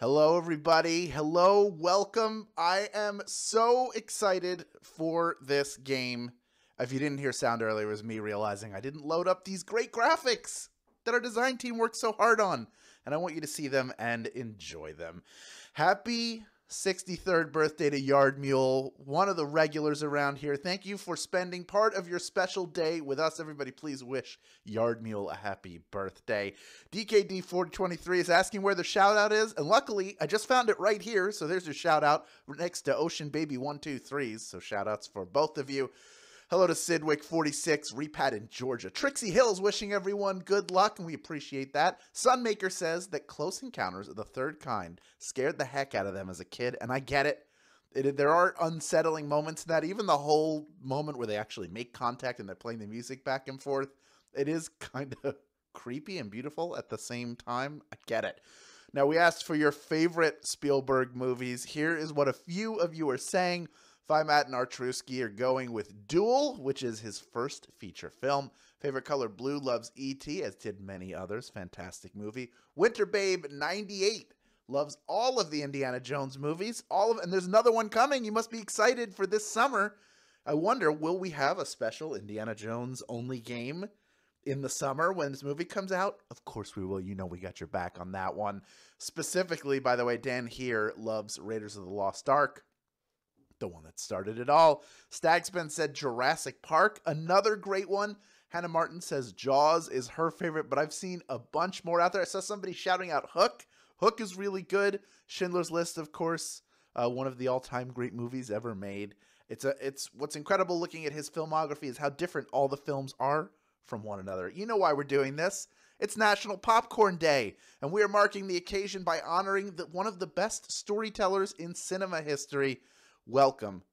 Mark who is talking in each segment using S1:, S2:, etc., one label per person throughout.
S1: Hello, everybody. Hello, welcome. I am so excited for this game. If you didn't hear sound earlier, it was me realizing I didn't load up these great graphics that our design team worked so hard on. And I want you to see them and enjoy them. Happy 63rd birthday to Yard Mule, one of the regulars around here. Thank you for spending part of your special day with us. Everybody, please wish Yard Mule a happy birthday. DKD4023 is asking where the shout out is, and luckily I just found it right here. So there's your shout out next to Ocean Baby 123. So shout outs for both of you. Hello to Sidwick46, Repat in Georgia. Trixie Hills wishing everyone good luck, and we appreciate that. Sunmaker says that Close Encounters of the Third Kind scared the heck out of them as a kid, and I get it. There are unsettling moments in that. Even the whole moment where they actually make contact and they're playing the music back and forth, it is kind of creepy and beautiful at the same time. I get it. Now, we asked for your favorite Spielberg movies. Here is what a few of you are saying. Matt and Artruski are going with Duel, which is his first feature film. Favorite color blue, loves E.T., as did many others. Fantastic movie. Winter Babe 98 loves all of the Indiana Jones movies. And there's another one coming. You must be excited for this summer. I wonder, will we have a special Indiana Jones only game in the summer when this movie comes out? Of course we will. You know we got your back on that one. Specifically, by the way, Dan here loves Raiders of the Lost Ark. The one that started it all. Stagspin said Jurassic Park, another great one. Hannah Martin says Jaws is her favorite, but I've seen a bunch more out there. I saw somebody shouting out Hook. Hook is really good. Schindler's List, of course, one of the all-time great movies ever made. It's what's incredible looking at his filmography is how different all the films are from one another. You know why we're doing this. It's National Popcorn Day, and we are marking the occasion by honoring one of the best storytellers in cinema history. Welcome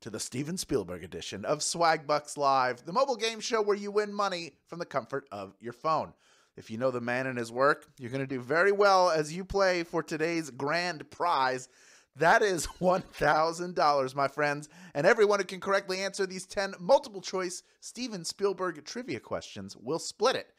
S1: to the Steven Spielberg edition of Swagbucks Live, the mobile game show where you win money from the comfort of your phone. If you know the man and his work, you're going to do very well as you play for today's grand prize. That is $1,000, my friends. And everyone who can correctly answer these 10 multiple-choice Steven Spielberg trivia questions will split it.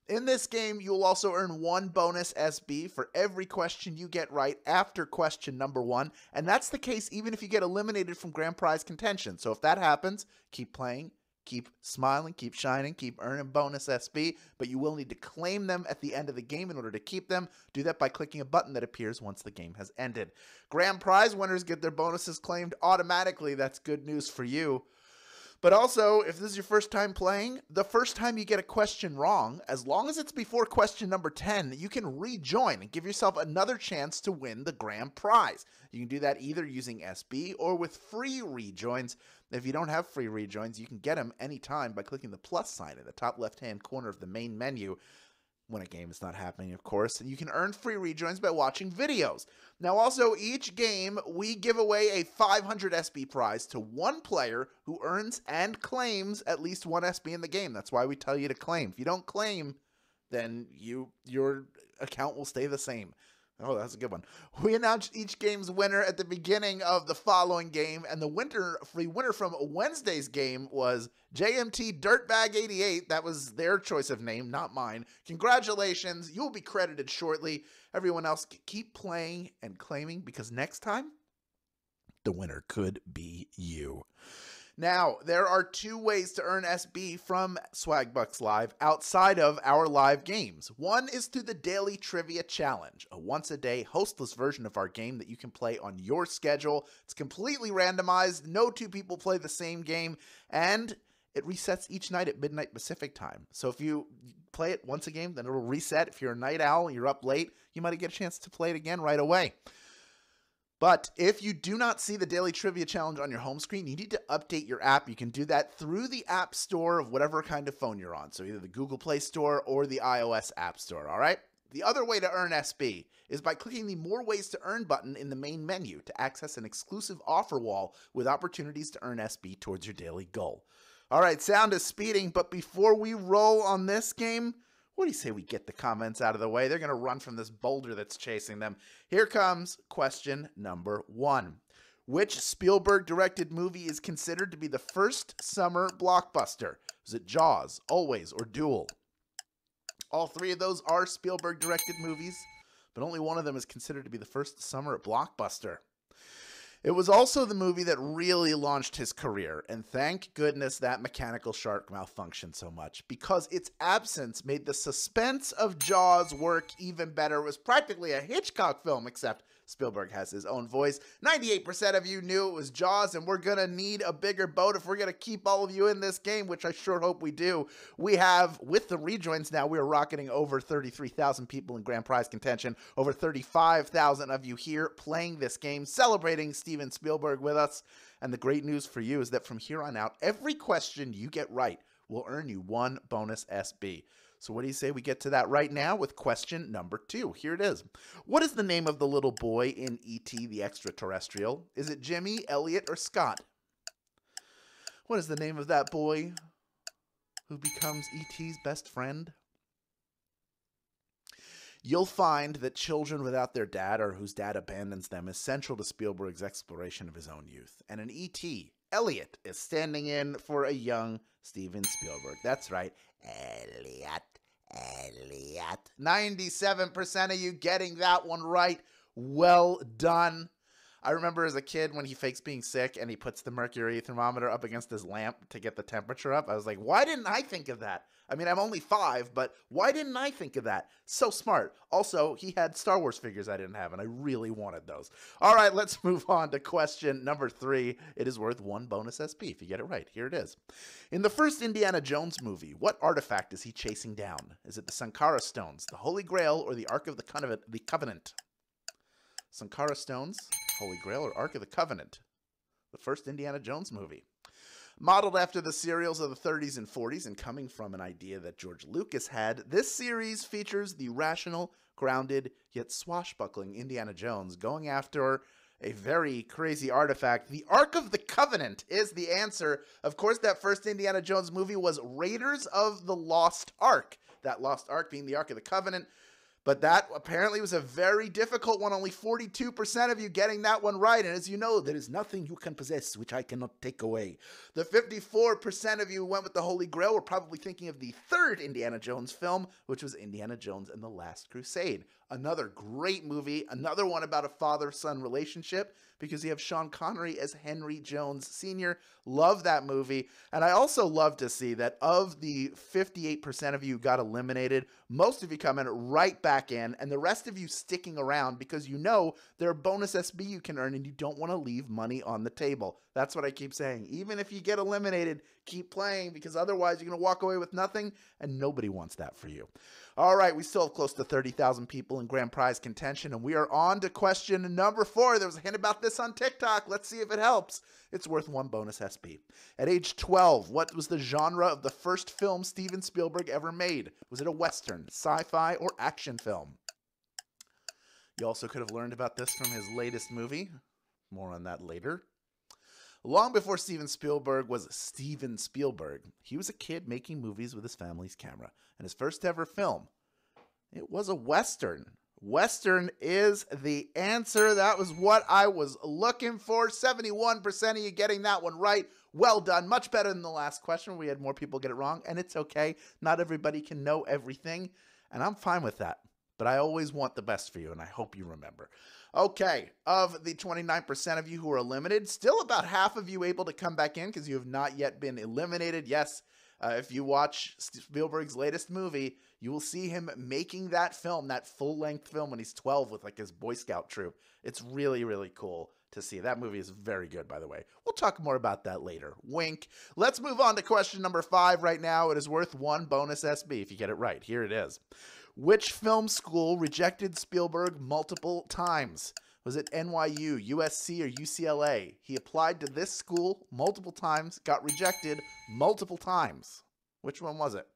S1: In this game, you will also earn one bonus SB for every question you get right after question number 1, and that's the case even if you get eliminated from grand prize contention. So if that happens, keep playing, keep smiling, keep shining, keep earning bonus SB, but you will need to claim them at the end of the game in order to keep them. Do that by clicking a button that appears once the game has ended. Grand prize winners get their bonuses claimed automatically. That's good news for you. But also, if this is your first time playing, the first time you get a question wrong, as long as it's before question number 10, you can rejoin and give yourself another chance to win the grand prize. You can do that either using SB or with free rejoins. If you don't have free rejoins, you can get them anytime by clicking the plus sign in the top left-hand corner of the main menu. When a game is not happening, of course, and you can earn free rejoins by watching videos. Now, also, each game, we give away a 500 SB prize to one player who earns and claims at least one SB in the game. That's why we tell you to claim. If you don't claim, then your account will stay the same. Oh, that's a good one. We announced each game's winner at the beginning of the following game, and the free winner from Wednesday's game was JMT Dirtbag88. That was their choice of name, not mine. Congratulations. You'll be credited shortly. Everyone else, keep playing and claiming, because next time, the winner could be you. Now, there are 2 ways to earn SB from Swagbucks Live outside of our live games. One is through the Daily Trivia Challenge, a once-a-day hostless version of our game that you can play on your schedule. It's completely randomized. No 2 people play the same game, and it resets each night at midnight Pacific time. So if you play it once a game, then it'll reset. If you're a night owl and you're up late, you might get a chance to play it again right away. But if you do not see the Daily Trivia Challenge on your home screen, you need to update your app. You can do that through the App Store of whatever kind of phone you're on. So either the Google Play Store or the iOS App Store, all right? The other way to earn SB is by clicking the More Ways to Earn button in the main menu to access an exclusive offer wall with opportunities to earn SB towards your daily goal. All right, sound is speeding, but before we roll on this game, what do you say we get the comments out of the way? They're going to run from this boulder that's chasing them. Here comes question number 1. Which Spielberg-directed movie is considered to be the first summer blockbuster? Is it Jaws, Always, or Duel? All 3 of those are Spielberg-directed movies. but only one of them is considered to be the first summer blockbuster. It was also the movie that really launched his career, and thank goodness that mechanical shark malfunctioned so much, because its absence made the suspense of Jaws work even better. It was practically a Hitchcock film, except Spielberg has his own voice. 98% of you knew it was Jaws, and we're going to need a bigger boat if we're going to keep all of you in this game, which I sure hope we do. We have, with the rejoins now, we are rocketing over 33,000 people in grand prize contention, over 35,000 of you here playing this game, celebrating Steven Spielberg with us. And the great news for you is that from here on out, every question you get right will earn you 1 bonus SB. So what do you say we get to that right now with question number 2? Here it is. What is the name of the little boy in E.T. the Extraterrestrial? Is it Jimmy, Elliot, or Scott? What is the name of that boy who becomes E.T.'s best friend? You'll find that children without their dad or whose dad abandons them is central to Spielberg's exploration of his own youth. And in E.T., Elliot is standing in for a young Steven Spielberg. That's right, Elliot. 97% of you getting that one right. Well done. I remember as a kid when he fakes being sick and he puts the mercury thermometer up against his lamp to get the temperature up. I was like, why didn't I think of that? I mean, I'm only 5, but why didn't I think of that? So smart. Also, he had Star Wars figures I didn't have, and I really wanted those. All right, let's move on to question number 3. It is worth 1 bonus SB if you get it right. Here it is. In the first Indiana Jones movie, what artifact is he chasing down? Is it the Sankara Stones, the Holy Grail, or the Ark of the Covenant? Sankara Stones, Holy Grail, or Ark of the Covenant? The first Indiana Jones movie. Modeled after the serials of the 30s and 40s and coming from an idea that George Lucas had, this series features the rational, grounded, yet swashbuckling Indiana Jones going after a very crazy artifact. The Ark of the Covenant is the answer. Of course, that first Indiana Jones movie was Raiders of the Lost Ark. That Lost Ark being the Ark of the Covenant. But that apparently was a very difficult one. Only 42% of you getting that one right. And as you know, there is nothing you can possess which I cannot take away. The 54% of you went with the Holy Grail. We're probably thinking of the third Indiana Jones film, which was Indiana Jones and the Last Crusade. Another great movie. Another one about a father-son relationship, because you have Sean Connery as Henry Jones Sr. Love that movie. And I also love to see that of the 58% of you who got eliminated, most of you coming right back in, and the rest of you sticking around because you know there are bonus SB you can earn and you don't want to leave money on the table. That's what I keep saying. Even if you get eliminated, keep playing, because otherwise you're going to walk away with nothing, and nobody wants that for you. All right, we still have close to 30,000 people in grand prize contention, and we are on to question number 4. There was a hint about this on TikTok. Let's see if it helps. It's worth 1 bonus SB. At age 12, what was the genre of the first film Steven Spielberg ever made? Was it a Western, sci-fi, or action film? You also could have learned about this from his latest movie. More on that later. Long before Steven Spielberg was Steven Spielberg, he was a kid making movies with his family's camera. And his first ever film, it was a Western. Western is the answer. That was what I was looking for. 71% of you getting that one right. Well done. Much better than the last question. We had more people get it wrong, and it's okay. Not everybody can know everything, and I'm fine with that. But I always want the best for you, and I hope you remember. Okay, of the 29% of you who are eliminated, still about half of you able to come back in because you have not yet been eliminated. Yes, if you watch Spielberg's latest movie, you will see him making that film, that full-length film when he's 12 with like his Boy Scout troop. It's really, really cool to see. That movie is very good, by the way. We'll talk more about that later. Wink. Let's move on to question number 5 right now. It is worth 1 bonus SB if you get it right. Here it is. Which film school rejected Spielberg multiple times? Was it NYU, USC, or UCLA? He applied to this school multiple times, got rejected multiple times. Which one was it?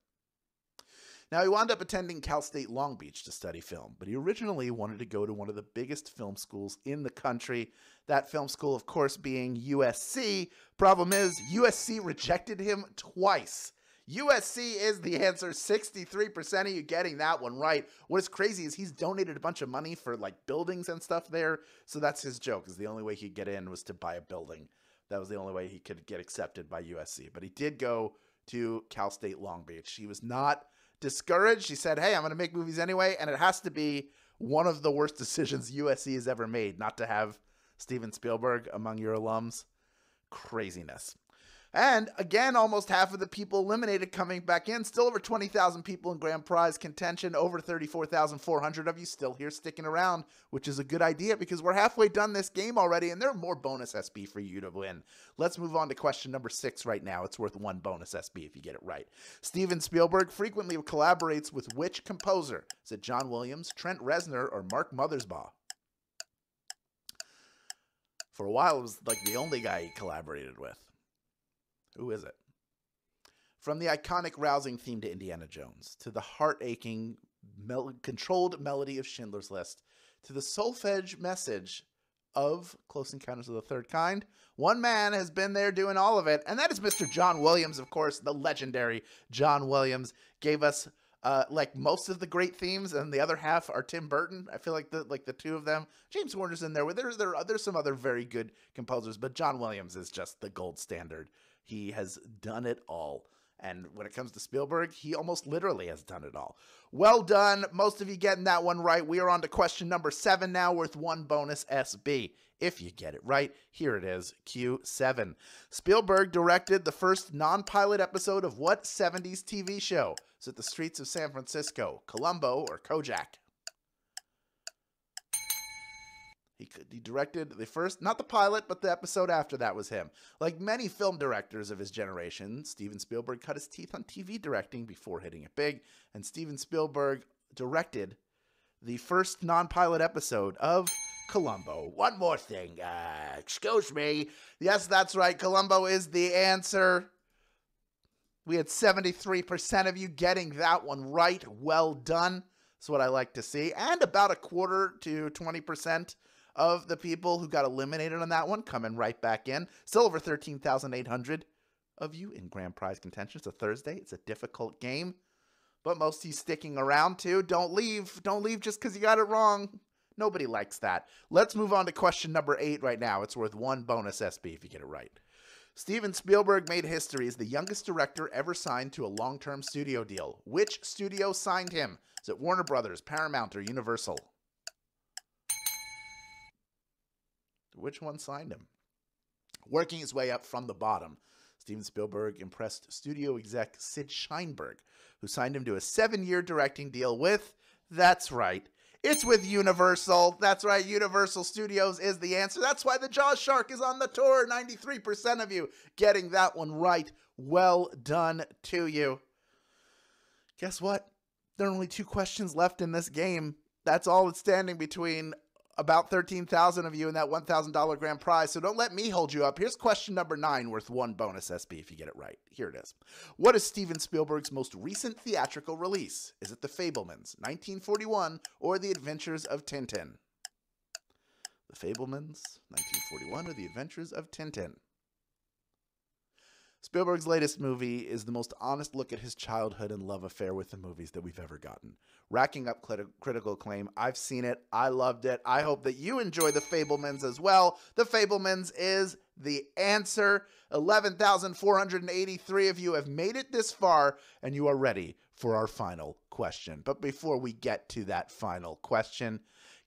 S1: Now, he wound up attending Cal State Long Beach to study film, but he originally wanted to go to one of the biggest film schools in the country. That film school, of course, being USC. Problem is, USC rejected him twice. USC is the answer. 63% of you getting that one right. What is crazy is he's donated a bunch of money for like buildings and stuff there. So that's his joke, is the only way he'd get in was to buy a building. That was the only way he could get accepted by USC. But he did go to Cal State Long Beach. He was not discouraged. He said, hey, I'm going to make movies anyway, and it has to be one of the worst decisions USC has ever made, not to have Steven Spielberg among your alums. Craziness. And again, almost half of the people eliminated coming back in. Still over 20,000 people in grand prize contention. Over 34,400 of you still here sticking around, which is a good idea because we're halfway done this game already, and there are more bonus SB for you to win. Let's move on to question number 6 right now. It's worth 1 bonus SB if you get it right. Steven Spielberg frequently collaborates with which composer? Is it John Williams, Trent Reznor, or Mark Mothersbaugh? For a while, it was like the only guy he collaborated with. Who is it? From the iconic rousing theme to Indiana Jones, to the heart-aching, controlled melody of Schindler's List, to the solfege message of Close Encounters of the Third Kind, one man has been there doing all of it, and that is Mr. John Williams, of course. The legendary John Williams gave us like most of the great themes, and the other half are Tim Burton. I feel like the two of them. James Horner's in there. There's some other very good composers, but John Williams is just the gold standard. He has done it all. And when it comes to Spielberg, he almost literally has done it all. Well done. Most of you getting that one right. We are on to question number 7 now, worth 1 bonus SB. If you get it right, here it is, Q7. Spielberg directed the first non-pilot episode of what 70s TV show? Is it The Streets of San Francisco, Columbo, or Kojak? He directed the first, not the pilot, but the episode after that was him. Like many film directors of his generation, Steven Spielberg cut his teeth on TV directing before hitting it big, and Steven Spielberg directed the first non-pilot episode of Columbo. One more thing. Excuse me. Yes, that's right. Columbo is the answer. We had 73% of you getting that one right. Well done. That's what I like to see. And about a quarter to 20% of the people who got eliminated on that one coming right back in. Still over 13,800 of you in grand prize contention. It's a Thursday. It's a difficult game. But most of you sticking around too. Don't leave. Don't leave just because you got it wrong. Nobody likes that. Let's move on to question number 8 right now. It's worth 1 bonus SB if you get it right. Steven Spielberg made history as the youngest director ever signed to a long-term studio deal. Which studio signed him? Is it Warner Brothers, Paramount, or Universal? Which one signed him? Working his way up from the bottom, Steven Spielberg impressed studio exec Sid Sheinberg, who signed him to a 7-year directing deal with, that's right, it's with Universal. That's right, Universal Studios is the answer. That's why the Jaws Shark is on the tour. 93% of you getting that one right. Well done to you. Guess what? There are only 2 questions left in this game. That's all that's standing between about 13,000 of you in that $1,000 grand prize, so don't let me hold you up. Here's question number 9, worth 1 bonus SB if you get it right. Here it is. What is Steven Spielberg's most recent theatrical release? Is it The Fabelmans, 1941, or The Adventures of Tintin? The Fabelmans, 1941, or The Adventures of Tintin? Spielberg's latest movie is the most honest look at his childhood and love affair with the movies that we've ever gotten. Racking up critical acclaim. I've seen it. I loved it. I hope that you enjoy The Fabelmans as well. The Fabelmans is the answer. 11,483 of you have made it this far, and you are ready for our final question. But before we get to that final question,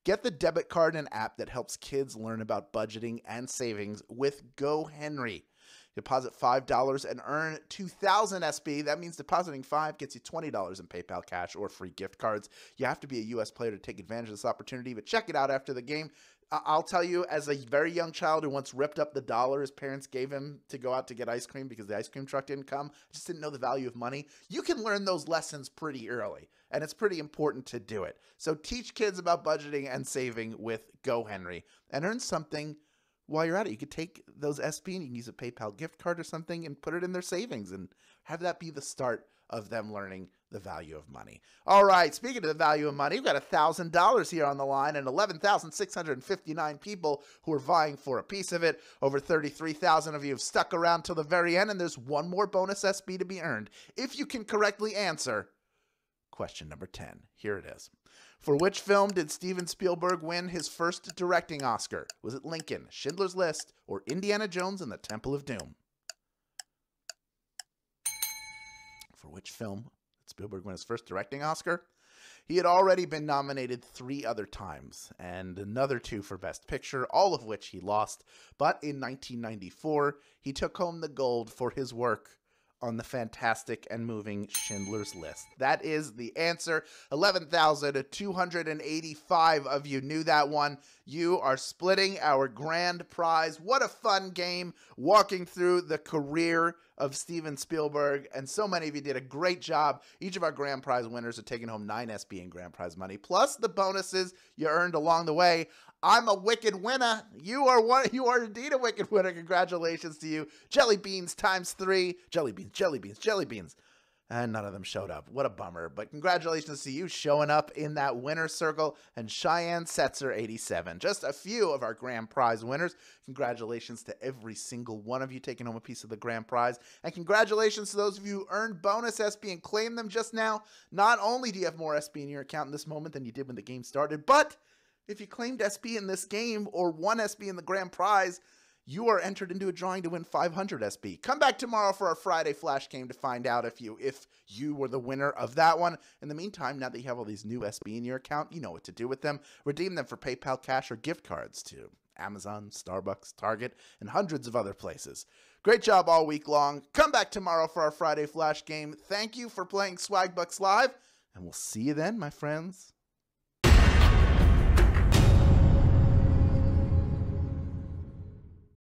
S1: get the debit card and app that helps kids learn about budgeting and savings with GoHenry. Deposit $5 and earn 2,000 SB. That means depositing $5 gets you $20 in PayPal cash or free gift cards. You have to be a U.S. player to take advantage of this opportunity, but check it out after the game. I'll tell you, as a very young child who once ripped up the dollar his parents gave him to go out to get ice cream because the ice cream truck didn't come, I just didn't know the value of money. You can learn those lessons pretty early, and it's pretty important to do it. So teach kids about budgeting and saving with GoHenry and earn something while you're at it. You could take those SB and you can use a PayPal gift card or something and put it in their savings and have that be the start of them learning the value of money. All right, speaking of the value of money, we've got $1,000 here on the line and 11,659 people who are vying for a piece of it. Over 33,000 of you have stuck around till the very end, and there's one more bonus SB to be earned if you can correctly answer question number 10. Here it is. For which film did Steven Spielberg win his first directing Oscar? Was it Lincoln, Schindler's List, or Indiana Jones and the Temple of Doom? For which film did Spielberg win his first directing Oscar? He had already been nominated 3 other times, and another 2 for Best Picture, all of which he lost. But in 1994, he took home the gold for his work on the fantastic and moving Schindler's List. That is the answer. 11,285 of you knew that one. You are splitting our grand prize. What a fun game, walking through the career of Steven Spielberg, and so many of you did a great job. Each of our grand prize winners are taking home 9 SB in grand prize money, plus the bonuses you earned along the way. I'm a wicked winner. You are indeed a wicked winner. Congratulations to you. Jelly beans times 3. Jelly beans, jelly beans, jelly beans. And none of them showed up. What a bummer. But congratulations to you showing up in that winner's circle. And Cheyenne Setzer 87. Just a few of our grand prize winners. Congratulations to every single one of you taking home a piece of the grand prize. And congratulations to those of you who earned bonus SB and claimed them just now. Not only do you have more SB in your account in this moment than you did when the game started, but if you claimed SB in this game or won SB in the grand prize, you are entered into a drawing to win 500 SB. Come back tomorrow for our Friday Flash game to find out if you were the winner of that one. In the meantime, now that you have all these new SB in your account, you know what to do with them. Redeem them for PayPal cash or gift cards to Amazon, Starbucks, Target, and hundreds of other places. Great job all week long. Come back tomorrow for our Friday Flash game. Thank you for playing Swagbucks Live, and we'll see you then, my friends.